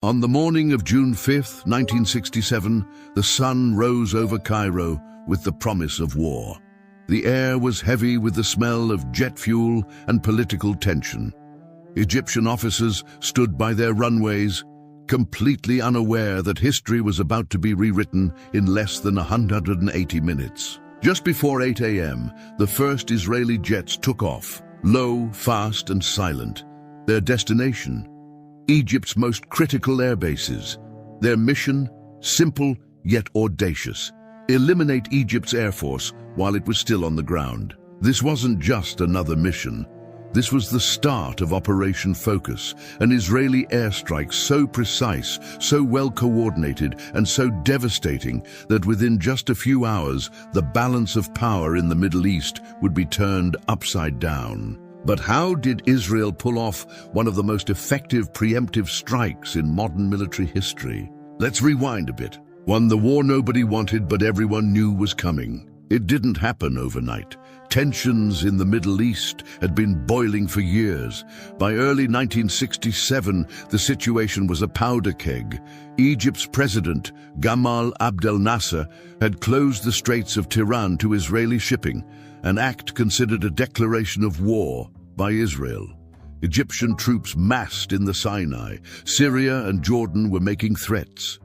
On the morning of June 5th, 1967, the sun rose over Cairo with the promise of war. The air was heavy with the smell of jet fuel and political tension. Egyptian officers stood by their runways, completely unaware that history was about to be rewritten in less than 180 minutes. Just before 8 a.m., the first Israeli jets took off, low, fast, and silent. Their destination, Egypt's most critical air bases. Their mission, simple yet audacious: eliminate Egypt's air force while it was still on the ground. This wasn't just another mission. This was the start of Operation Focus, an Israeli airstrike so precise, so well coordinated, and so devastating that within just a few hours, the balance of power in the Middle East would be turned upside down. But how did Israel pull off one of the most effective preemptive strikes in modern military history? Let's rewind a bit. Won the war nobody wanted, but everyone knew was coming. It didn't happen overnight. Tensions in the Middle East had been boiling for years. By early 1967, the situation was a powder keg. Egypt's president, Gamal Abdel Nasser, had closed the Straits of Tiran to Israeli shipping, an act considered a declaration of war by Israel. Egyptian troops massed in the Sinai. Syria and Jordan were making threats.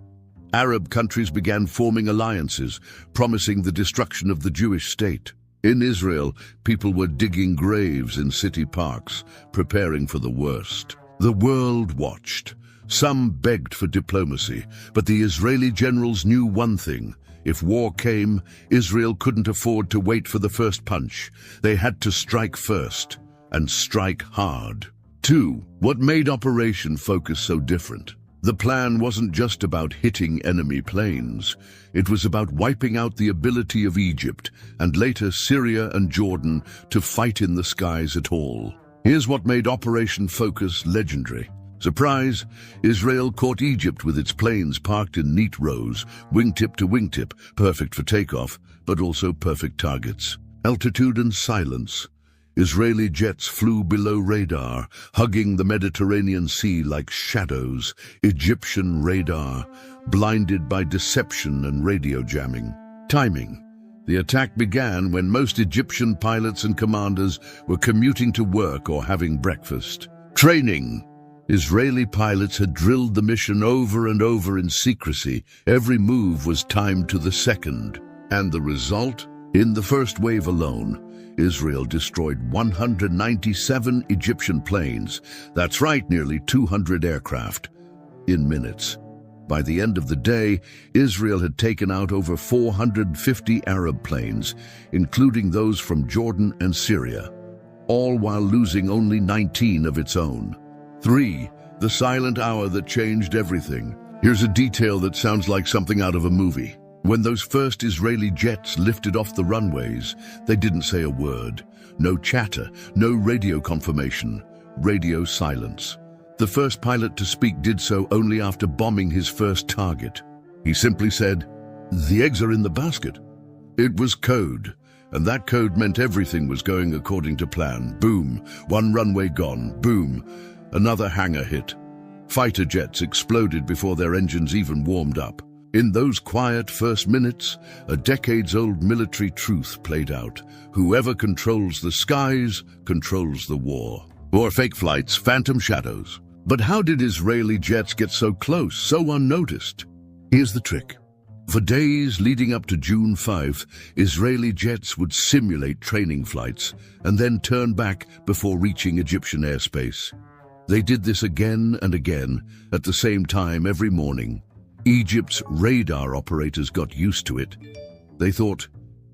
Arab countries began forming alliances, promising the destruction of the Jewish state. In Israel, people were digging graves in city parks, preparing for the worst. The world watched. Some begged for diplomacy, but the Israeli generals knew one thing: if war came, Israel couldn't afford to wait for the first punch. They had to strike first, and strike hard. 2. What made Operation Focus so different? The plan wasn't just about hitting enemy planes. It was about wiping out the ability of Egypt, and later Syria and Jordan, to fight in the skies at all. Here's what made Operation Focus legendary. Surprise! Israel caught Egypt with its planes parked in neat rows, wingtip to wingtip, perfect for takeoff, but also perfect targets. Altitude and silence. Israeli jets flew below radar, hugging the Mediterranean Sea like shadows. Egyptian radar, blinded by deception and radio jamming. Timing. The attack began when most Egyptian pilots and commanders were commuting to work or having breakfast. Training. Israeli pilots had drilled the mission over and over in secrecy. Every move was timed to the second. And the result? In the first wave alone, Israel destroyed 197 Egyptian planes. That's right, nearly 200 aircraft. In minutes. By the end of the day, Israel had taken out over 450 Arab planes, including those from Jordan and Syria, all while losing only 19 of its own. 3. The silent hour that changed everything. Here's a detail that sounds like something out of a movie. When those first Israeli jets lifted off the runways, they didn't say a word. No chatter, no radio confirmation, radio silence. The first pilot to speak did so only after bombing his first target. He simply said, "The eggs are in the basket." It was code, and that code meant everything was going according to plan. Boom, one runway gone. Boom, another hangar hit. Fighter jets exploded before their engines even warmed up. In those quiet first minutes, a decades-old military truth played out. Whoever controls the skies controls the war. Or fake flights, phantom shadows. But how did Israeli jets get so close, so unnoticed? Here's the trick. For days leading up to June 5th, Israeli jets would simulate training flights and then turn back before reaching Egyptian airspace. They did this again and again, at the same time every morning. Egypt's radar operators got used to it. They thought,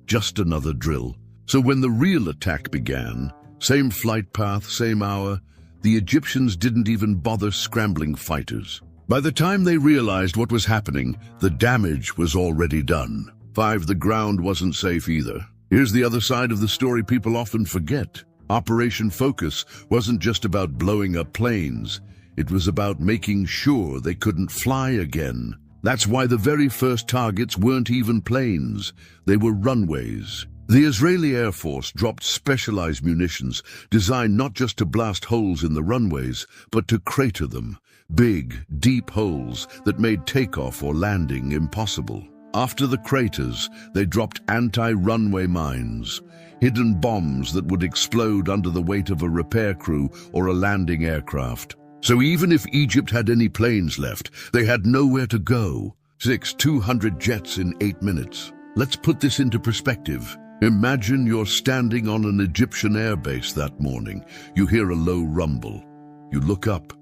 just another drill. So when the real attack began, same flight path, same hour, the Egyptians didn't even bother scrambling fighters. By the time they realized what was happening, the damage was already done. 5. The ground wasn't safe either. Here's the other side of the story people often forget. Operation Focus wasn't just about blowing up planes. It was about making sure they couldn't fly again. That's why the very first targets weren't even planes. They were runways. The Israeli Air Force dropped specialized munitions designed not just to blast holes in the runways, but to crater them. big, deep holes that made takeoff or landing impossible. After the craters, they dropped anti-runway mines, hidden bombs that would explode under the weight of a repair crew or a landing aircraft. So even if Egypt had any planes left, they had nowhere to go. 200 jets in 8 minutes. Let's put this into perspective. Imagine you're standing on an Egyptian airbase that morning. You hear a low rumble. You look up,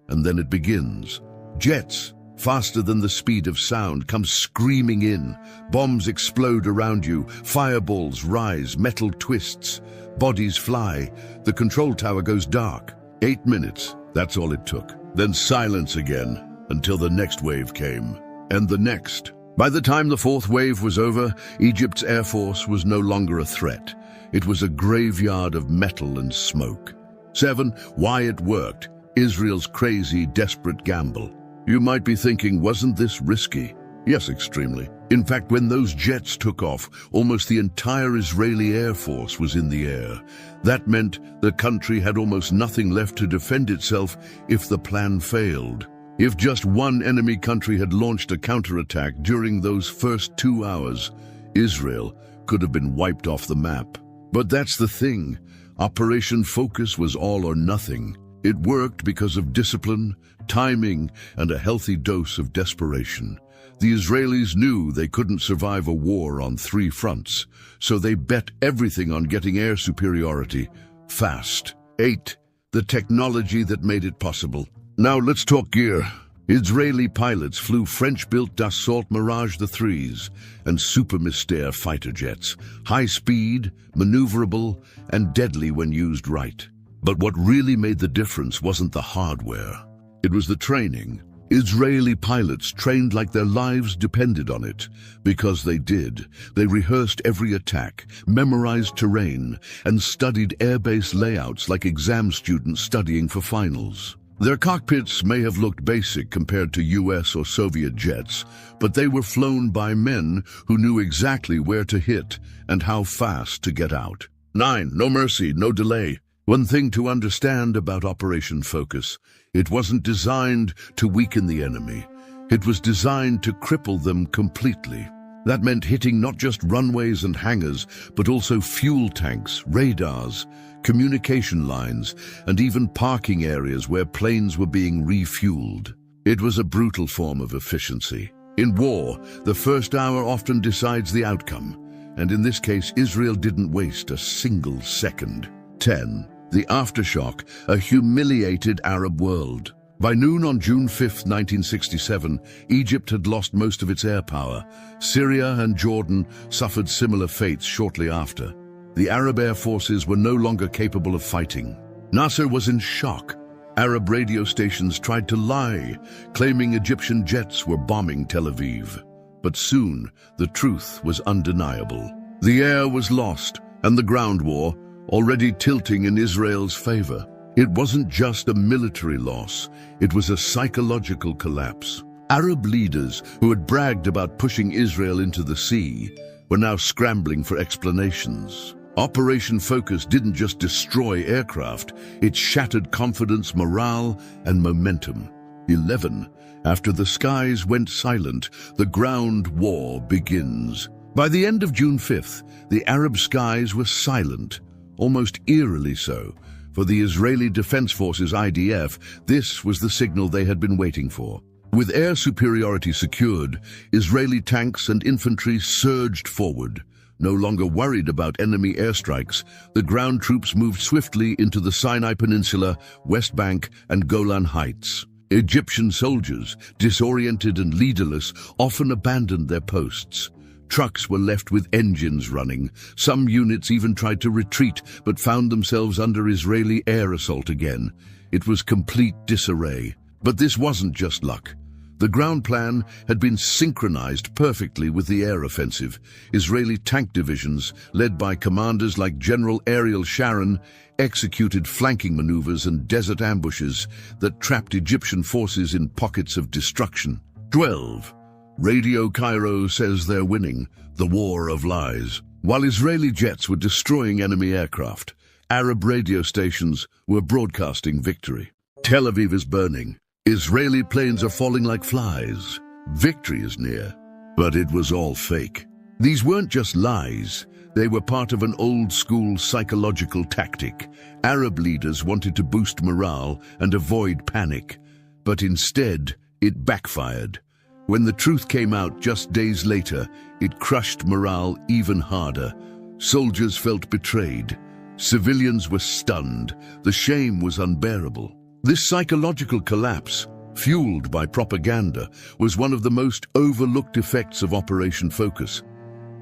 and then it begins. Jets, faster than the speed of sound, come screaming in. Bombs explode around you. Fireballs rise, metal twists. Bodies fly. The control tower goes dark. 8 minutes, that's all it took. Then silence again, until the next wave came. And the next. By the time the fourth wave was over, Egypt's air force was no longer a threat. It was a graveyard of metal and smoke. 7. Why it worked. Israel's crazy, desperate gamble. You might be thinking, wasn't this risky? Yes, extremely. In fact, when those jets took off, almost the entire Israeli Air Force was in the air. That meant the country had almost nothing left to defend itself if the plan failed. If just one enemy country had launched a counterattack during those first 2 hours, Israel could have been wiped off the map. But that's the thing. Operation Focus was all or nothing. It worked because of discipline, timing, and a healthy dose of desperation. The Israelis knew they couldn't survive a war on 3 fronts, so they bet everything on getting air superiority fast. 8. The technology that made it possible. Now let's talk gear. Israeli pilots flew French-built Dassault Mirage the-3s and Super Mystère fighter jets, high speed, maneuverable, and deadly when used right. But what really made the difference wasn't the hardware. It was the training. Israeli pilots trained like their lives depended on it. Because they did. They rehearsed every attack, memorized terrain, and studied airbase layouts like exam students studying for finals. Their cockpits may have looked basic compared to US or Soviet jets, but they were flown by men who knew exactly where to hit and how fast to get out. 9. No mercy, no delay. One thing to understand about Operation Focus, it wasn't designed to weaken the enemy. It was designed to cripple them completely. That meant hitting not just runways and hangars, but also fuel tanks, radars, communication lines, and even parking areas where planes were being refueled. It was a brutal form of efficiency. In war, the first hour often decides the outcome, and in this case, Israel didn't waste a single second. 10. The aftershock, a humiliated Arab world. By noon on June 5, 1967, Egypt had lost most of its air power. Syria and Jordan suffered similar fates shortly after. The Arab air forces were no longer capable of fighting. Nasser was in shock. Arab radio stations tried to lie, claiming Egyptian jets were bombing Tel Aviv. But soon, the truth was undeniable. The air was lost, and the ground war, already tilting in Israel's favor. It wasn't just a military loss, it was a psychological collapse. Arab leaders who had bragged about pushing Israel into the sea were now scrambling for explanations. Operation Focus didn't just destroy aircraft, it shattered confidence, morale, and momentum. 11. After the skies went silent, the ground war begins. By the end of June 5th, the Arab skies were silent, almost eerily so. For the Israeli Defense Forces IDF, this was the signal they had been waiting for. With air superiority secured, Israeli tanks and infantry surged forward. No longer worried about enemy airstrikes, the ground troops moved swiftly into the Sinai Peninsula, West Bank, and Golan Heights. Egyptian soldiers, disoriented and leaderless, often abandoned their posts. Trucks were left with engines running. Some units even tried to retreat, but found themselves under Israeli air assault again. It was complete disarray. But this wasn't just luck. The ground plan had been synchronized perfectly with the air offensive. Israeli tank divisions, led by commanders like General Ariel Sharon, executed flanking maneuvers and desert ambushes that trapped Egyptian forces in pockets of destruction. 12. Radio Cairo says they're winning, the war of lies. While Israeli jets were destroying enemy aircraft, Arab radio stations were broadcasting victory. Tel Aviv is burning. Israeli planes are falling like flies. Victory is near. But it was all fake. These weren't just lies. They were part of an old-school psychological tactic. Arab leaders wanted to boost morale and avoid panic. But instead, it backfired. When the truth came out just days later, it crushed morale even harder. Soldiers felt betrayed. Civilians were stunned. The shame was unbearable. This psychological collapse, fueled by propaganda, was one of the most overlooked effects of Operation Focus.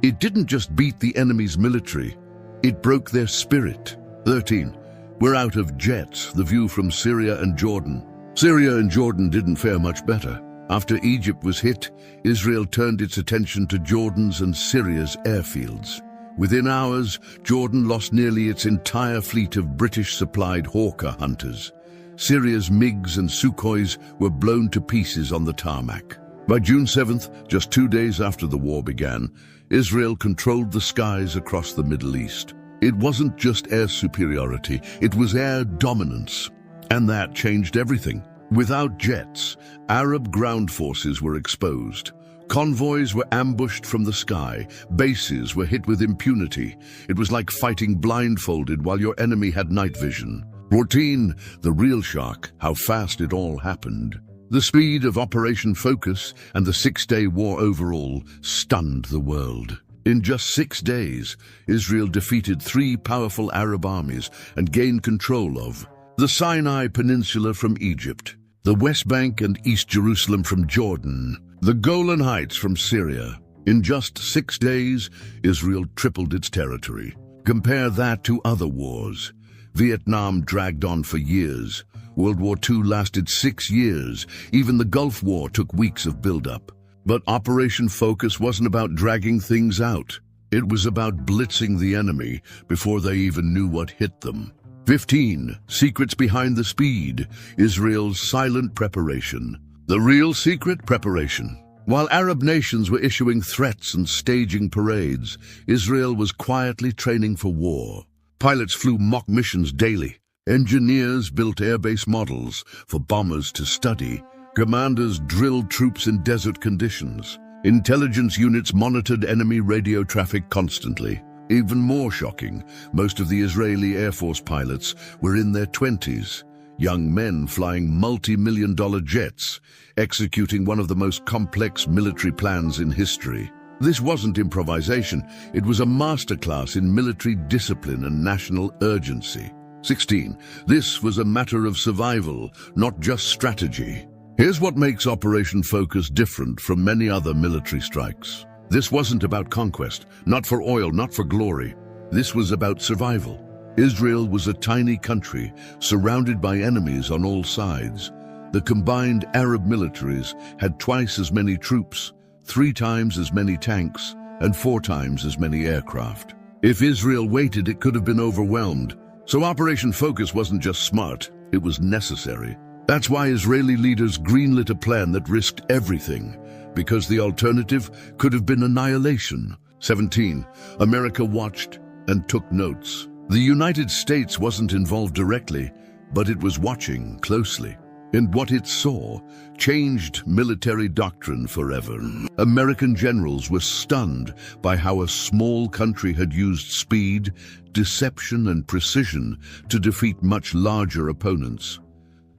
It didn't just beat the enemy's military, it broke their spirit. 13. We're out of jets, the view from Syria and Jordan. Syria and Jordan didn't fare much better. After Egypt was hit, Israel turned its attention to Jordan's and Syria's airfields. Within hours, Jordan lost nearly its entire fleet of British-supplied Hawker hunters. Syria's MiGs and Sukhois were blown to pieces on the tarmac. By June 7th, just 2 days after the war began, Israel controlled the skies across the Middle East. It wasn't just air superiority, it was air dominance. And that changed everything. Without jets, Arab ground forces were exposed. Convoys were ambushed from the sky. Bases were hit with impunity. It was like fighting blindfolded while your enemy had night vision. 14. The real shock, how fast it all happened. The speed of Operation Focus and the 6-day war overall stunned the world. In just 6 days, Israel defeated 3 powerful Arab armies and gained control of the Sinai Peninsula from Egypt, the West Bank and East Jerusalem from Jordan, the Golan Heights from Syria. In just 6 days, Israel tripled its territory. Compare that to other wars. Vietnam dragged on for years. World War II lasted 6 years. Even the Gulf War took weeks of buildup. But Operation Focus wasn't about dragging things out. It was about blitzing the enemy before they even knew what hit them. 15. Secrets behind the speed. Israel's silent preparation. The real secret? Preparation. While Arab nations were issuing threats and staging parades, Israel was quietly training for war. Pilots flew mock missions daily. Engineers built airbase models for bombers to study. Commanders drilled troops in desert conditions. Intelligence units monitored enemy radio traffic constantly. Even more shocking, most of the Israeli Air Force pilots were in their 20s. Young men flying multi-million-dollar jets, executing one of the most complex military plans in history. This wasn't improvisation, it was a masterclass in military discipline and national urgency. 16. This was a matter of survival, not just strategy. Here's what makes Operation Focus different from many other military strikes. This wasn't about conquest, not for oil, not for glory. This was about survival. Israel was a tiny country, surrounded by enemies on all sides. The combined Arab militaries had twice as many troops, 3 times as many tanks, and 4 times as many aircraft. If Israel waited, it could have been overwhelmed. So Operation Focus wasn't just smart, it was necessary. That's why Israeli leaders greenlit a plan that risked everything, because the alternative could have been annihilation. 17. America watched and took notes. The United States wasn't involved directly, but it was watching closely. And what it saw changed military doctrine forever. American generals were stunned by how a small country had used speed, deception, and precision to defeat much larger opponents.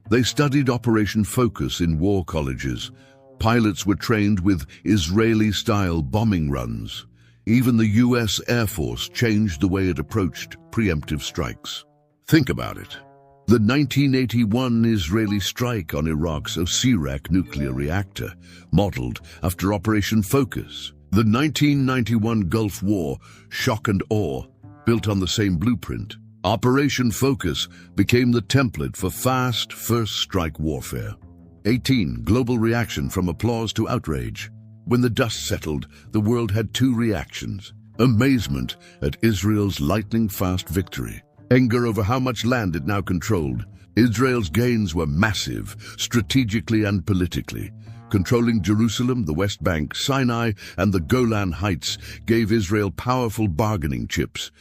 They studied Operation Focus in war colleges. Pilots were trained with Israeli-style bombing runs. Even the U.S. Air Force changed the way it approached preemptive strikes. Think about it. The 1981 Israeli strike on Iraq's Osirak nuclear reactor, modeled after Operation Focus. The 1991 Gulf War, shock and awe, built on the same blueprint. Operation Focus became the template for fast first-strike warfare. 18. Global reaction from applause to outrage. When the dust settled, the world had 2 reactions. Amazement at Israel's lightning-fast victory. Anger over how much land it now controlled. Israel's gains were massive, strategically and politically. Controlling Jerusalem, the West Bank, Sinai, and the Golan Heights gave Israel powerful bargaining chips.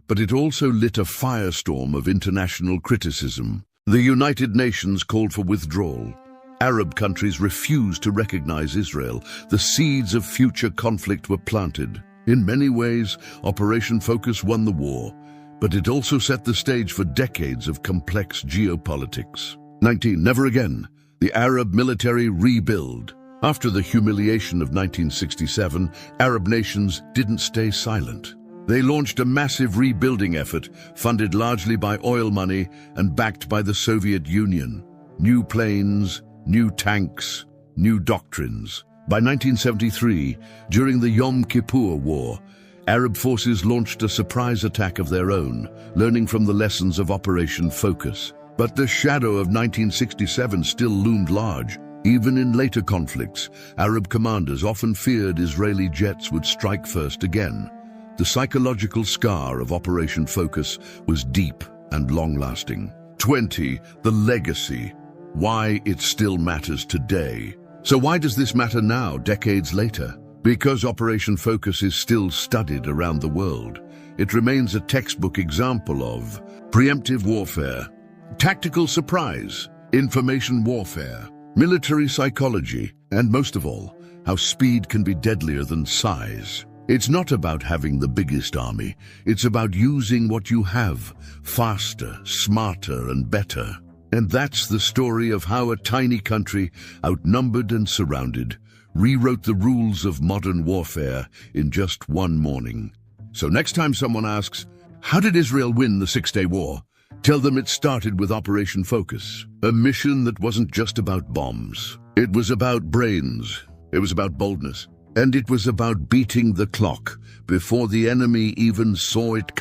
But it also lit a firestorm of international criticism. The United Nations called for withdrawal. Arab countries refused to recognize Israel. The seeds of future conflict were planted. In many ways, Operation Focus won the war, but it also set the stage for decades of complex geopolitics. 19. Never again. The Arab military rebuild. After the humiliation of 1967, Arab nations didn't stay silent. They launched a massive rebuilding effort, funded largely by oil money and backed by the Soviet Union. New planes, new tanks, new doctrines. By 1973, during the Yom Kippur War, Arab forces launched a surprise attack of their own, learning from the lessons of Operation Focus. But the shadow of 1967 still loomed large. Even in later conflicts, Arab commanders often feared Israeli jets would strike first again. The psychological scar of Operation Focus was deep and long-lasting. 20. The legacy. Why it still matters today. So why does this matter now, decades later? Because Operation Focus is still studied around the world. It remains a textbook example of preemptive warfare, tactical surprise, information warfare, military psychology, and most of all, how speed can be deadlier than size. It's not about having the biggest army. It's about using what you have, faster, smarter, and better. And that's the story of how a tiny country, outnumbered and surrounded, rewrote the rules of modern warfare in just one morning. So next time someone asks, how did Israel win the Six-Day War? Tell them it started with Operation Focus, a mission that wasn't just about bombs. It was about brains, it was about boldness, and it was about beating the clock before the enemy even saw it